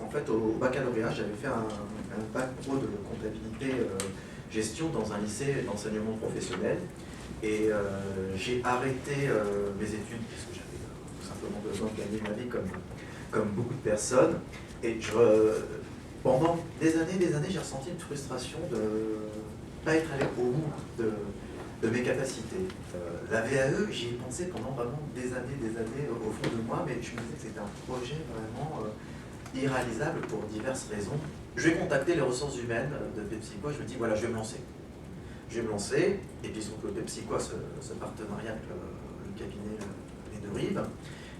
En fait, au baccalauréat, j'avais fait un bac pro de comptabilité gestion dans un lycée d'enseignement professionnel. Et j'ai arrêté mes études parce que j'avais tout simplement besoin de gagner ma vie comme beaucoup de personnes. Et pendant des années, j'ai ressenti une frustration de ne pas être allé au bout de mes capacités. La VAE, j'y ai pensé pendant vraiment des années au fond de moi, mais je me disais que c'était un projet vraiment irréalisable pour diverses raisons. Je vais contacter les ressources humaines de PepsiCo, je me dis voilà, je vais me lancer. Je vais me lancer, et puis surtout PepsiCo a ce partenariat avec le cabinet Les Deux Rives.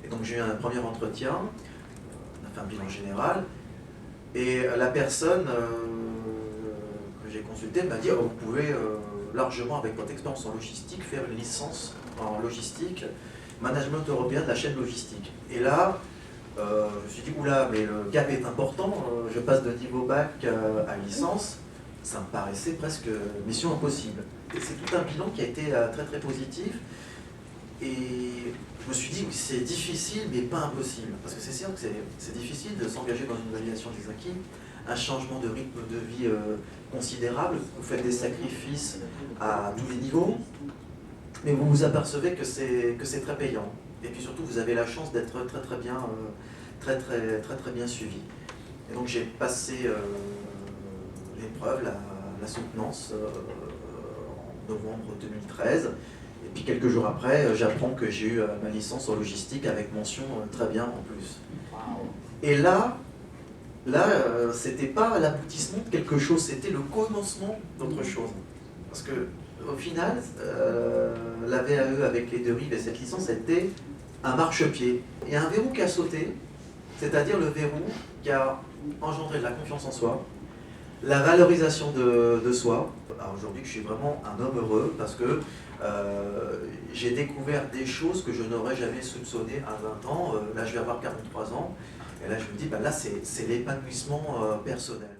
Et donc j'ai eu un premier entretien, on a fait un bilan général, et la personne que j'ai consultée m'a dit oh, vous pouvez largement, avec votre expérience en logistique, faire une licence en logistique, management européen de la chaîne logistique. Et là, je me suis dit, oula, mais le gap est important, je passe de niveau bac à licence, ça me paraissait presque mission impossible. Et c'est tout un bilan qui a été très très positif. Et je me suis dit, oui, c'est difficile, mais pas impossible. Parce que c'est sûr que c'est difficile de s'engager dans une validation des acquis, un changement de rythme de vie considérable, vous faites des sacrifices à tous les niveaux, mais vous vous apercevez que c'est très payant. Et puis surtout, vous avez la chance d'être très bien suivi. Et donc j'ai passé l'épreuve, la soutenance, en novembre 2013. Et puis quelques jours après, j'apprends que j'ai eu ma licence en logistique avec mention très bien en plus. Et là, c'était pas l'aboutissement de quelque chose, c'était le commencement d'autre chose. Parce que au final, la VAE avec Les Deux Rives et cette licence était un marchepied. Il y a un verrou qui a sauté, c'est-à-dire le verrou qui a engendré de la confiance en soi, la valorisation de soi. Aujourd'hui, je suis vraiment un homme heureux parce que j'ai découvert des choses que je n'aurais jamais soupçonnées à 20 ans. Là, je vais avoir 43 ans. Et là, je me dis, là, c'est l'épanouissement personnel.